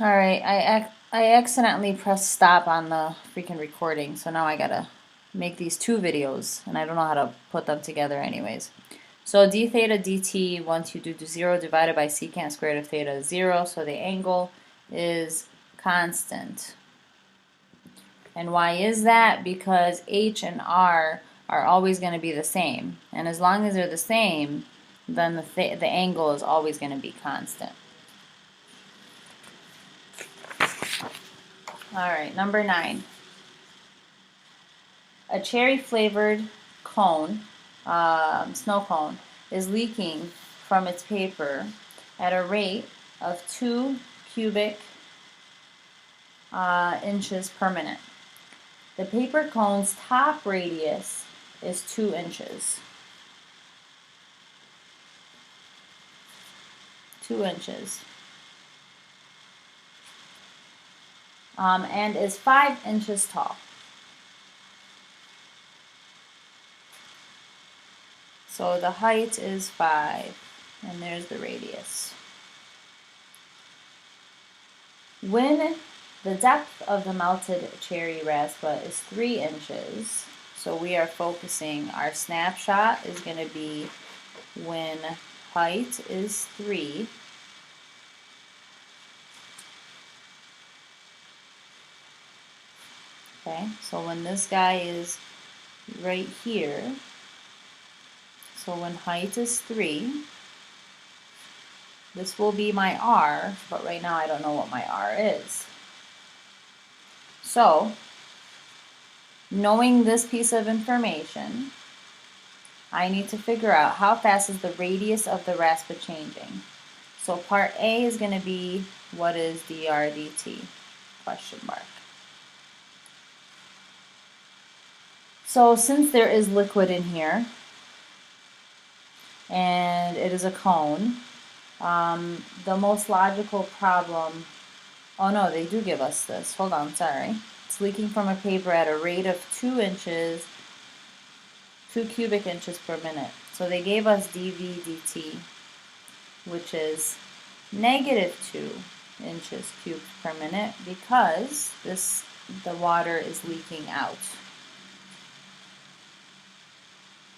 Alright, I accidentally pressed stop on the freaking recording, so now I gotta make these two videos, and I don't know how to put them together anyways. So d theta dt, once you do 0 divided by secant squared of theta is 0, so the angle is constant. And why is that? Because h and r are always going to be the same. And as long as they're the same, then the angle is always going to be constant. Alright, number 9. A cherry-flavored cone, snow cone, is leaking from its paper at a rate of 2 cubic inches per minute. The paper cone's top radius is 2 inches. 2 inches. And is 5 inches tall. So the height is 5, and there's the radius. When the depth of the melted cherry raspa is 3 inches, so we are focusing, our snapshot is going to be when height is 3, okay, so when this guy is right here, so when height is 3, this will be my R, but right now I don't know what my R is. So, knowing this piece of information, I need to figure out how fast is the radius of the raspa changing. So part A is going to be, what is dr dt? Question mark. So since there is liquid in here, and it is a cone, the most logical problem, oh no, they do give us this, hold on, sorry. It's leaking from a paper at a rate of 2 inches, 2 cubic inches per minute. So they gave us dV dt, which is negative 2 inches cubed per minute, because the water is leaking out.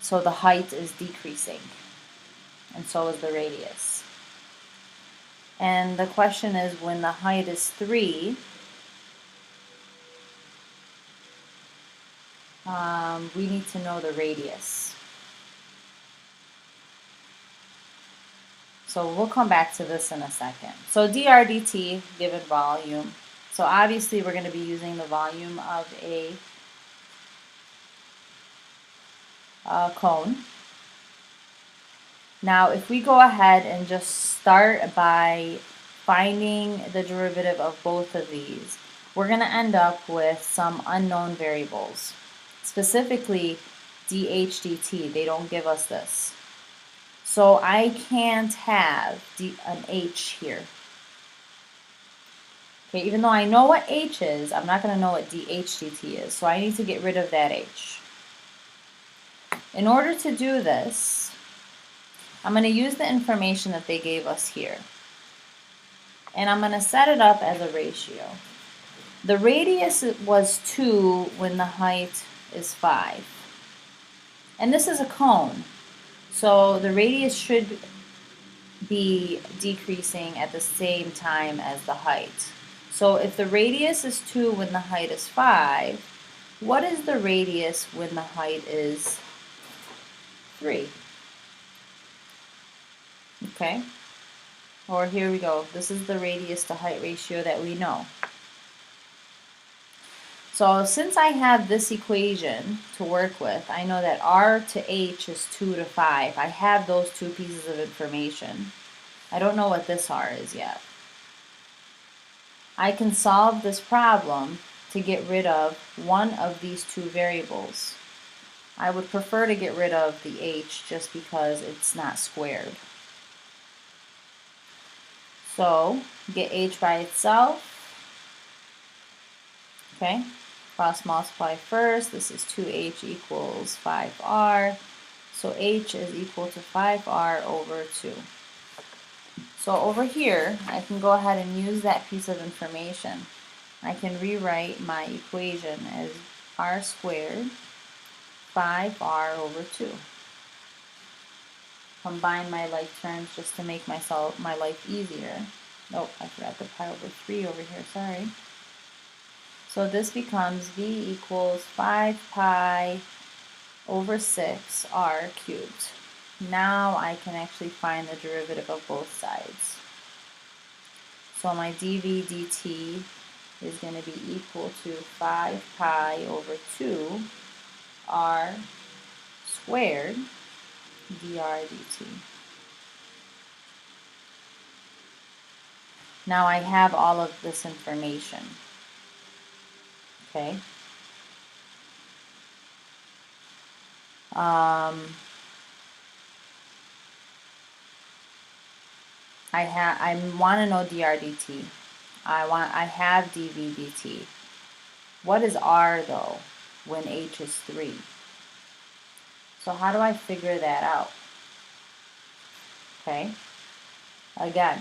So the height is decreasing, and so is the radius. And the question is, when the height is 3, we need to know the radius. So we'll come back to this in a second. So dr dt given volume. So obviously we're going to be using the volume of a cone. Now if we go ahead and just start by finding the derivative of both of these, we're going to end up with some unknown variables. Specifically dh dt, they don't give us this. So I can't have an h here. Okay, even though I know what h is, I'm not going to know what dh dt is, so I need to get rid of that h. In order to do this, I'm going to use the information that they gave us here. And I'm going to set it up as a ratio. The radius was 2 when the height is 5. And this is a cone. So the radius should be decreasing at the same time as the height. So if the radius is 2 when the height is 5, what is the radius when the height is 3? Okay, or here we go. This is the radius to height ratio that we know. So since I have this equation to work with, I know that R to H is 2 to 5. I have those two pieces of information. I don't know what this R is yet. I can solve this problem to get rid of one of these two variables. I would prefer to get rid of the H just because it's not squared. So get H by itself. Okay, cross multiply first. This is 2H equals 5R. So H is equal to 5R over 2. So over here, I can go ahead and use that piece of information. I can rewrite my equation as r squared 5r over 2. Combine my like terms just to make my life easier. Nope, I forgot the pi over 3 over here, sorry. So this becomes v equals 5 pi over 6 r cubed. Now I can actually find the derivative of both sides. So my dv dt is going to be equal to 5 pi over 2 r squared dr dt. Now I have all of this information. Okay. I want to know dr dt. I have dv dt. What is r though when h is 3? So how do I figure that out? Okay. Again,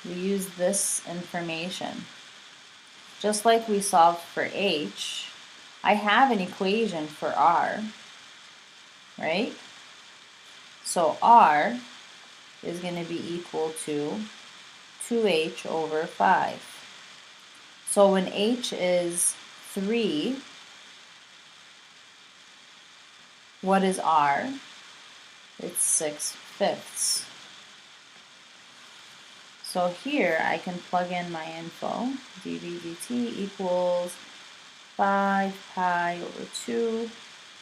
we use this information. Just like we solved for h, I have an equation for r, right? So r is going to be equal to 2h over 5. So when h is 3, what is r? It's 6/5. So here I can plug in my info. dv dt equals 5 pi over 2,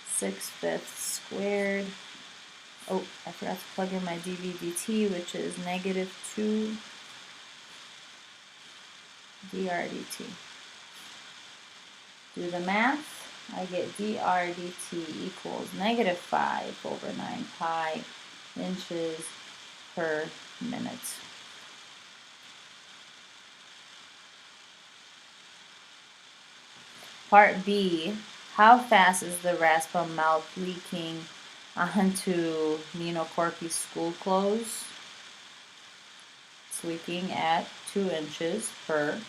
6/5 squared. Oh, I forgot to plug in my dv dt, which is -2 dr dt. Do the math. I get dr dt equals -5 over 9 pi inches per minute. Part B, how fast is the RASPA milk leaking onto Nino Corky's school clothes? It's leaking at 2 inches per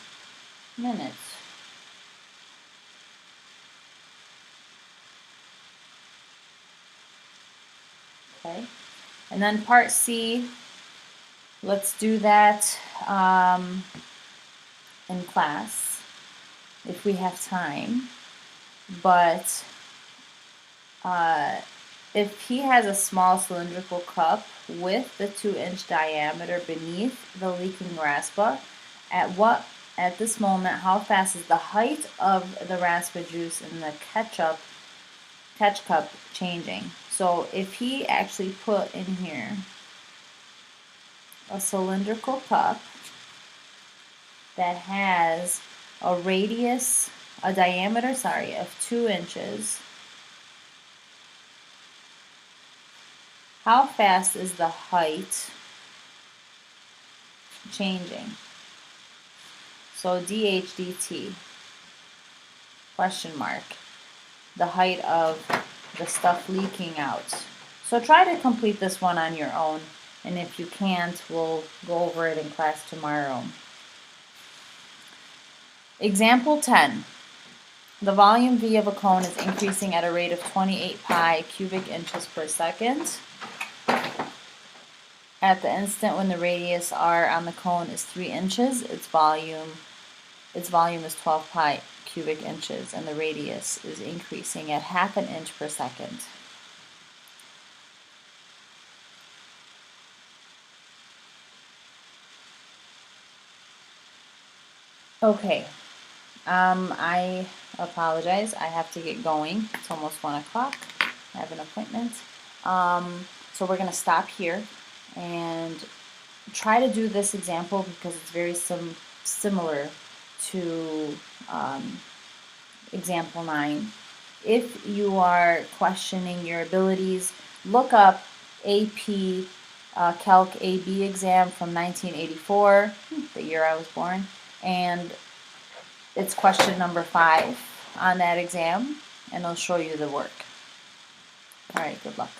minute. Okay, and then part C, let's do that in class if we have time, but if he has a small cylindrical cup with the 2-inch diameter beneath the leaking RASPA, at this moment, how fast is the height of the RASPA juice in the catch cup changing? So if he actually put in here a cylindrical cup that has a diameter of 2 inches, how fast is the height changing? So dh dt, question mark, the height of the stuff leaking out. So try to complete this one on your own, and if you can't, we'll go over it in class tomorrow. Example 10. The volume V of a cone is increasing at a rate of 28 pi cubic inches per second. At the instant when the radius r on the cone is 3 inches, its volume is 12 pi cubic inches, and the radius is increasing at 1/2 inch per second. Okay, I apologize. I have to get going. It's almost 1 o'clock. I have an appointment. So we're going to stop here and try to do this example because it's very similar to example 9. If you are questioning your abilities, look up AP Calc AB exam from 1984, the year I was born, and it's question number 5 on that exam, and it'll show you the work. All right, good luck.